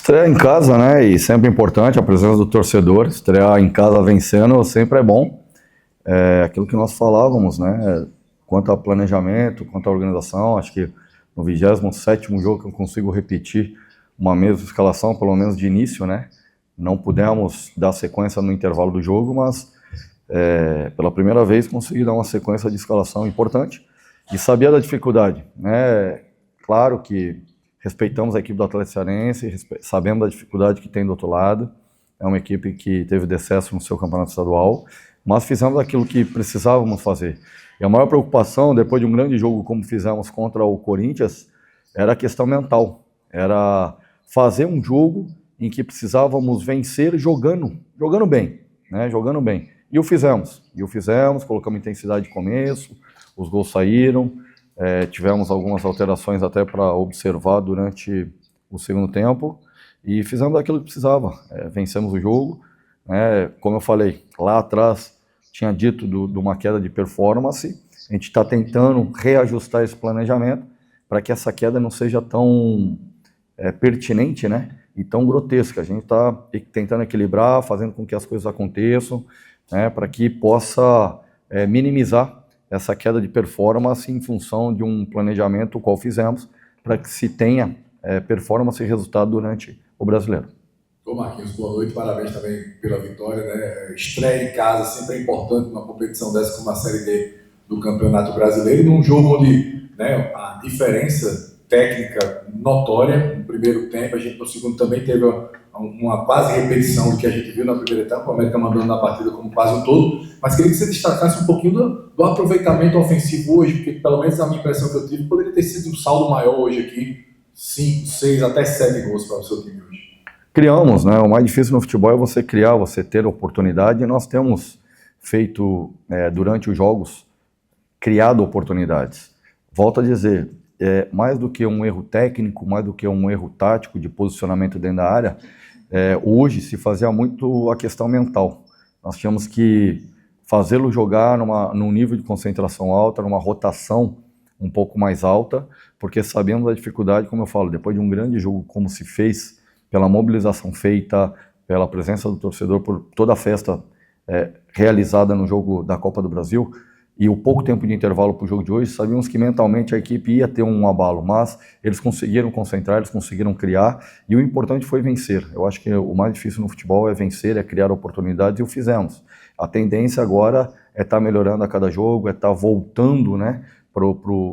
Estrear em casa, né? E sempre importante a presença do torcedor. Estrear em casa vencendo sempre é bom. É aquilo que nós falávamos, né? Quanto ao planejamento, quanto à organização, acho que no 27º jogo que eu consigo repetir uma mesma escalação, pelo menos de início, né? Não pudemos dar sequência no intervalo do jogo, mas pela primeira vez consegui dar uma sequência de escalação importante e sabia da dificuldade, né? Claro que respeitamos a equipe do Atlético Cearense, sabemos da dificuldade que tem do outro lado. É uma equipe que teve decesso no seu campeonato estadual, mas fizemos aquilo que precisávamos fazer. E a maior preocupação, depois de um grande jogo como fizemos contra o Corinthians, era a questão mental. Era fazer um jogo em que precisávamos vencer jogando bem, né? Jogando bem. E o fizemos, colocamos intensidade de começo, os gols saíram, tivemos algumas alterações até para observar durante o segundo tempo e fizemos aquilo que precisava, vencemos o jogo, né? Como eu falei, lá atrás tinha dito de uma queda de performance, a gente está tentando reajustar esse planejamento para que essa queda não seja tão pertinente, né? E tão grotesca. A gente está tentando equilibrar, fazendo com que as coisas aconteçam, né? Para que possa minimizar essa queda de performance em função de um planejamento o qual fizemos para que se tenha performance e resultado durante o Brasileiro. Ô Marquinhos, boa noite, parabéns também pela vitória, né? Estreia em casa sempre é importante numa competição dessa como a Série D do Campeonato Brasileiro, num jogo onde, né, a diferença técnica notória no primeiro tempo, a gente no segundo também teve uma quase repetição do que a gente viu na primeira etapa, o América mandando na partida como quase um todo, mas queria que você destacasse um pouquinho do aproveitamento ofensivo hoje, porque pelo menos a minha impressão que eu tive, poderia ter sido um saldo maior hoje aqui, 5, 6, até 7 gols para o seu time hoje. Criamos, né? O mais difícil no futebol é você criar, você ter oportunidade, e nós temos feito, durante os jogos, criado oportunidades. Volto a dizer, mais do que um erro técnico, mais do que um erro tático de posicionamento dentro da área, hoje se fazia muito a questão mental. Nós tínhamos que fazê-lo jogar num nível de concentração alta, numa rotação um pouco mais alta, porque sabemos da dificuldade, como eu falo, depois de um grande jogo como se fez, pela mobilização feita, pela presença do torcedor, por toda a festa realizada no jogo da Copa do Brasil, e o pouco tempo de intervalo para o jogo de hoje, sabíamos que mentalmente a equipe ia ter um abalo, mas eles conseguiram concentrar, eles conseguiram criar, e o importante foi vencer. Eu acho que o mais difícil no futebol é vencer, é criar oportunidades, e o fizemos. A tendência agora é estar melhorando a cada jogo, é estar voltando, né,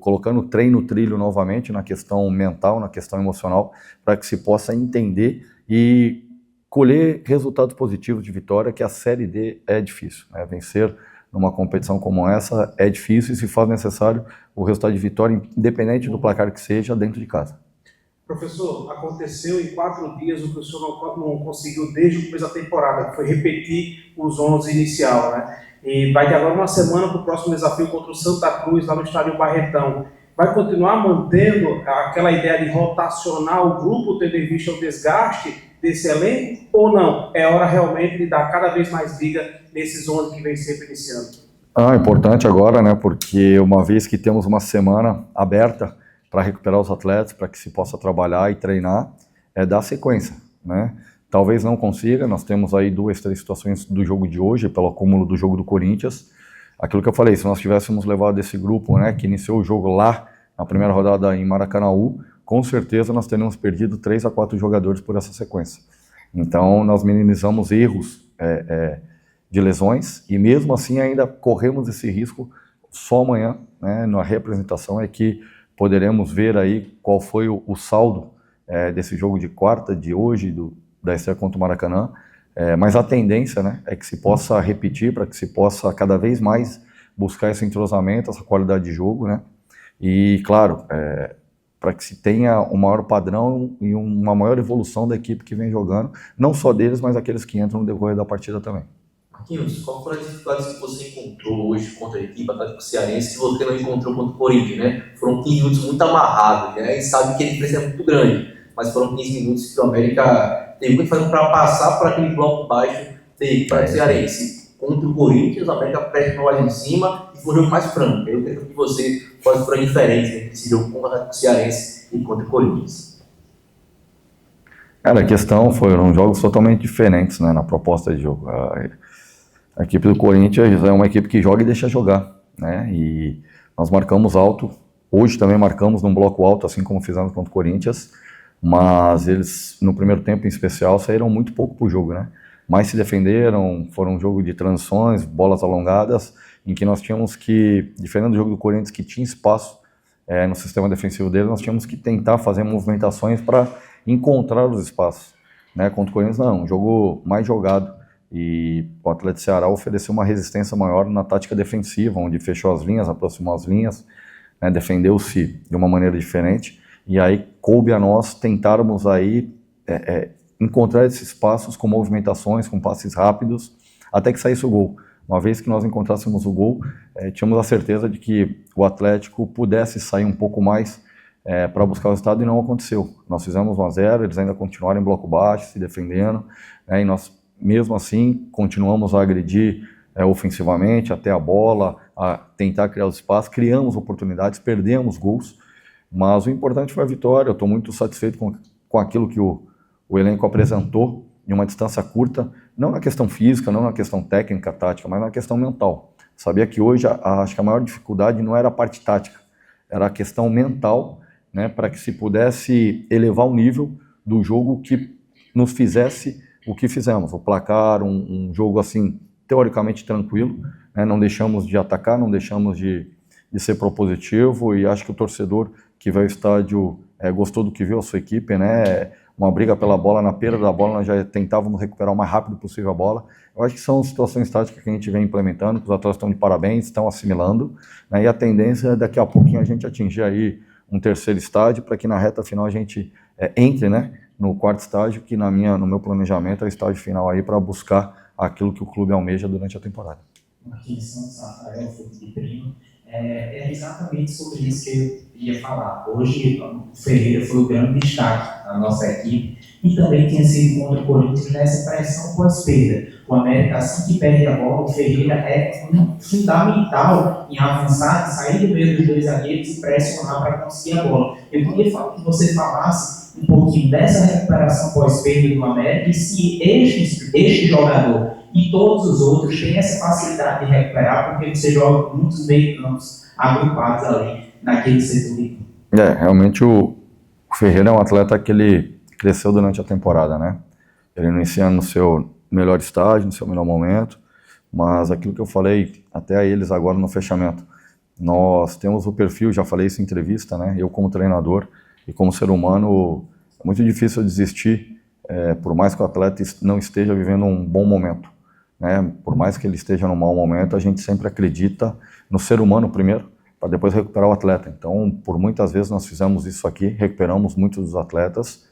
colocando o trem no trilho novamente na questão mental, na questão emocional, para que se possa entender e colher resultados positivos de vitória, que a Série D é difícil, né? Vencer numa competição como essa é difícil e se faz necessário o resultado de vitória, independente do placar que seja, dentro de casa. Professor, aconteceu em 4 dias o que o senhor não conseguiu desde o começo da temporada, que foi repetir os 11 inicial, né? E vai ter agora uma semana para o próximo desafio contra o Santa Cruz, lá no estádio Barretão. Vai continuar mantendo aquela ideia de rotacionar o grupo, tendo em vista o desgaste desse elenco, ou não? É hora realmente de dar cada vez mais liga nesses 11 que vem sempre iniciando? Importante agora, né? Porque uma vez que temos uma semana aberta para recuperar os atletas, para que se possa trabalhar e treinar, dar sequência, né? Talvez não consiga, nós temos aí 2, 3 situações do jogo de hoje, pelo acúmulo do jogo do Corinthians. Aquilo que eu falei, se nós tivéssemos levado esse grupo, né, que iniciou o jogo lá, na primeira rodada em Maracanaú, com certeza nós teríamos perdido 3 a 4 jogadores por essa sequência. Então, nós minimizamos erros de lesões, e mesmo assim ainda corremos esse risco só amanhã, né, na representação, é que poderemos ver aí qual foi o saldo desse jogo de quarta, de hoje, da estreia contra o Maracanã, mas a tendência, né, é que se possa repetir, para que se possa cada vez mais buscar esse entrosamento, essa qualidade de jogo, né, e claro, para que se tenha um maior padrão e uma maior evolução da equipe que vem jogando, não só deles, mas aqueles que entram no decorrer da partida também. Marquinhos, qual foram as dificuldades que você encontrou hoje contra a equipe Atlético Cearense que você não encontrou contra o Corinthians, né? Foram 15 minutos muito amarrados, né? E sabe que a diferença é muito grande, mas foram 15 minutos que o América teve muito fazendo para passar por aquele bloco baixo da equipe Cearense. Contra o Corinthians, o América presta mais em cima e foi um jogo mais franco. Eu quero que você quais foram a diferença entre esse jogo contra o Atlético Cearense e contra o Corinthians. A questão foram jogos totalmente diferentes, né, na proposta de jogo. A equipe do Corinthians é uma equipe que joga e deixa jogar, né, e nós marcamos alto, hoje também marcamos num bloco alto, assim como fizemos contra o Corinthians, mas eles, no primeiro tempo em especial, saíram muito pouco pro jogo, né, mas se defenderam, foram um jogo de transições, bolas alongadas, em que nós tínhamos que, diferente do jogo do Corinthians, que tinha espaço no sistema defensivo dele, nós tínhamos que tentar fazer movimentações para encontrar os espaços, né? Contra o Corinthians não, um jogo mais jogado, e o Atlético Ceará ofereceu uma resistência maior na tática defensiva, onde fechou as linhas, aproximou as linhas, né? Defendeu-se de uma maneira diferente, e aí coube a nós tentarmos aí encontrar esses espaços com movimentações, com passes rápidos, até que saísse o gol. Uma vez que nós encontrássemos o gol, tínhamos a certeza de que o Atlético pudesse sair um pouco mais para buscar o resultado, e não aconteceu. Nós fizemos 1-0, eles ainda continuaram em bloco baixo, se defendendo, e nós, mesmo assim, continuamos a agredir ofensivamente, até a bola, a tentar criar os espaços, criamos oportunidades, perdemos gols, mas o importante foi a vitória. Eu estou muito satisfeito com aquilo que o elenco apresentou em uma distância curta, não na questão física, não na questão técnica, tática, mas na questão mental. Sabia que hoje acho que a maior dificuldade não era a parte tática, era a questão mental, né, para que se pudesse elevar o nível do jogo que nos fizesse o que fizemos, o placar, um jogo assim, teoricamente tranquilo, né, não deixamos de atacar, não deixamos de ser propositivo, e acho que o torcedor que vai ao estádio gostou do que viu a sua equipe, né, uma briga pela bola, na perda da bola nós já tentávamos recuperar o mais rápido possível a bola. Eu acho que são situações táticas que a gente vem implementando, que os atletas estão de parabéns, estão assimilando, né, e a tendência é daqui a pouquinho a gente atingir aí um terceiro estágio, para que na reta final a gente entre, né, no quarto estágio, que no meu planejamento é o estágio final aí, para buscar aquilo que o clube almeja durante a temporada. Aqui em Santos, Rafael, Fruto de Primo, é exatamente sobre isso que eu ia falar. Hoje o Ferreira foi o grande destaque da nossa equipe, e também tinha sido contra o Corinthians nessa pressão pós-perda. O América, assim que perde a bola, o Ferreira é fundamental em avançar, sair do meio dos dois zagueiros e pressionar para conseguir a bola. Eu queria que você falasse um pouquinho dessa recuperação pós-perda do América, e se este jogador e todos os outros têm essa facilidade de recuperar, porque você joga muitos meio-campos agrupados ali naquele setor. Realmente o Ferreira é um atleta que ele cresceu durante a temporada, né? Ele inicia no seu melhor estágio, no seu melhor momento, mas aquilo que eu falei até a eles agora no fechamento, nós temos o perfil, já falei isso em entrevista, né? Eu como treinador e como ser humano, é muito difícil desistir, por mais que o atleta não esteja vivendo um bom momento, né? Por mais que ele esteja num mau momento, a gente sempre acredita no ser humano primeiro, para depois recuperar o atleta. Então, por muitas vezes nós fizemos isso aqui, recuperamos muitos dos atletas,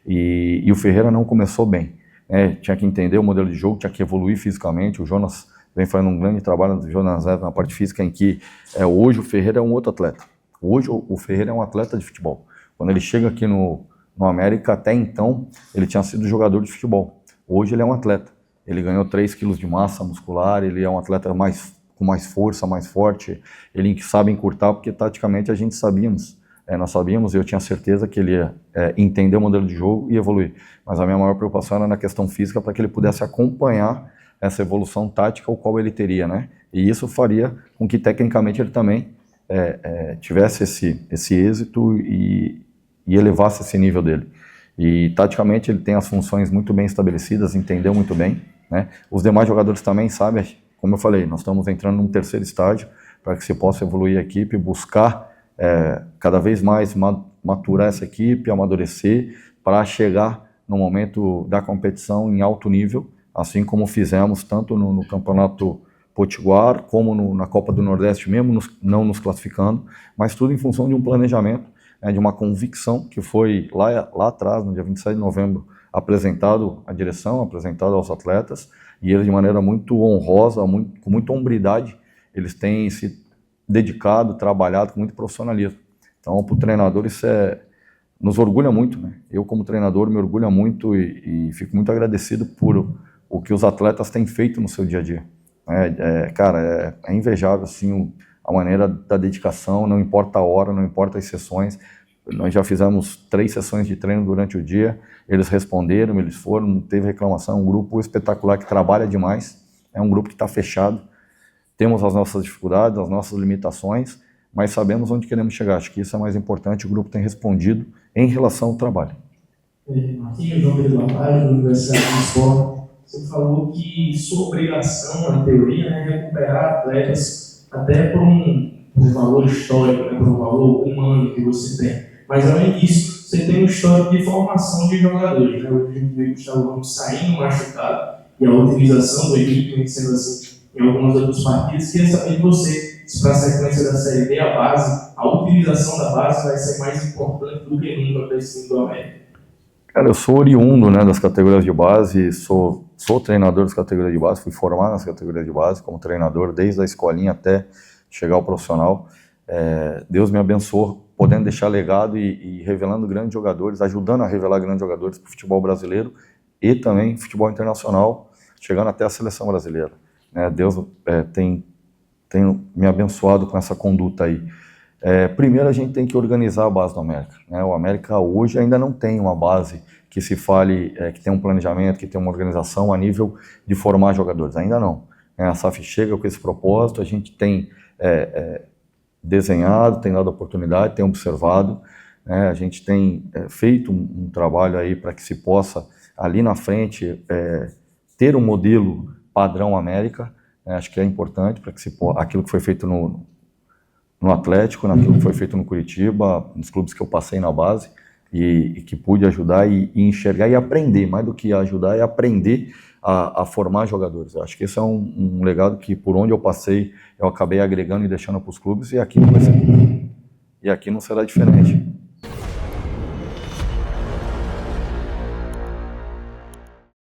e o Ferreira não começou bem, né? Tinha que entender o modelo de jogo, tinha que evoluir fisicamente. O Jonas vem fazendo um grande trabalho do Jonas Neves na parte física, em que hoje o Ferreira é um outro atleta. Hoje o Ferreira é um atleta de futebol. Quando ele chega aqui no América, até então, ele tinha sido jogador de futebol. Hoje ele é um atleta. Ele ganhou 3 quilos de massa muscular, ele é um atleta com mais força, mais forte, ele sabe encurtar, porque taticamente a gente sabíamos, nós sabíamos, e eu tinha certeza que ele ia entender o modelo de jogo e evoluir. Mas a minha maior preocupação era na questão física, para que ele pudesse acompanhar essa evolução tática, o qual ele teria, né? E isso faria com que tecnicamente ele também tivesse esse êxito e elevasse esse nível dele. E taticamente ele tem as funções muito bem estabelecidas, entendeu muito bem, né? Os demais jogadores também sabem, como eu falei, nós estamos entrando num terceiro estágio, para que se possa evoluir a equipe, buscar cada vez mais maturar essa equipe, amadurecer, para chegar no momento da competição em alto nível, assim como fizemos tanto no Campeonato Potiguar, como na Copa do Nordeste, mesmo não nos classificando, mas tudo em função de um planejamento, de uma convicção que foi lá atrás, no dia 27 de novembro, apresentado à direção, apresentado aos atletas, e eles de maneira muito honrosa, com muita hombridade, eles têm se dedicado, trabalhado com muito profissionalismo. Então, para o treinador, isso nos orgulha muito, né? Eu, como treinador, me orgulho muito e fico muito agradecido por o que os atletas têm feito no seu dia a dia. Cara, é invejável, assim, a maneira da dedicação, não importa a hora, não importa as sessões, Nós já fizemos 3 sessões de treino durante o dia, eles responderam, eles foram, não teve reclamação, um grupo espetacular que trabalha demais, é um grupo que está fechado, temos as nossas dificuldades, as nossas limitações, mas sabemos onde queremos chegar, acho que isso é mais importante, o grupo tem respondido em relação ao trabalho. Marquinhos, João Pedro Lampard, da Universidade do Esporte, você falou que sua obrigação, na teoria, é recuperar atletas até por um valor histórico, né, por um valor humano que você tem. Mas, além disso, você tem um histórico de formação de jogadores. Né? Hoje a gente vê o Gustavo Gomes saindo machucado e a utilização do equipe sendo assim em algumas outras partidas. Queria saber de você, se para a sequência da Série D, a utilização da base vai ser mais importante do que nunca para esse time do América. Cara, eu sou oriundo, né, das categorias de base, sou treinador das categorias de base, fui formado nas categorias de base como treinador, desde a escolinha até chegar ao profissional. Deus me abençoou, podendo deixar legado e revelando grandes jogadores, ajudando a revelar grandes jogadores para o futebol brasileiro e também futebol internacional, chegando até a seleção brasileira. Deus tem me abençoado com essa conduta aí. Primeiro a gente tem que organizar a base do América. O América hoje ainda não tem uma base que se fale, que tem um planejamento, que tem uma organização a nível de formar jogadores, ainda não. A SAF chega com esse propósito, a gente tem desenhado, tem dado oportunidade, tem observado, a gente tem feito um trabalho aí para que se possa, ali na frente, ter um modelo padrão América, acho que é importante para que aquilo que foi feito no Atlético, naquilo que foi feito no Curitiba, nos clubes que eu passei na base e que pude ajudar e enxergar e aprender, mais do que ajudar, é aprender a formar jogadores. Eu acho que esse é um legado que, por onde eu passei, eu acabei agregando e deixando para os clubes, e aqui não será diferente.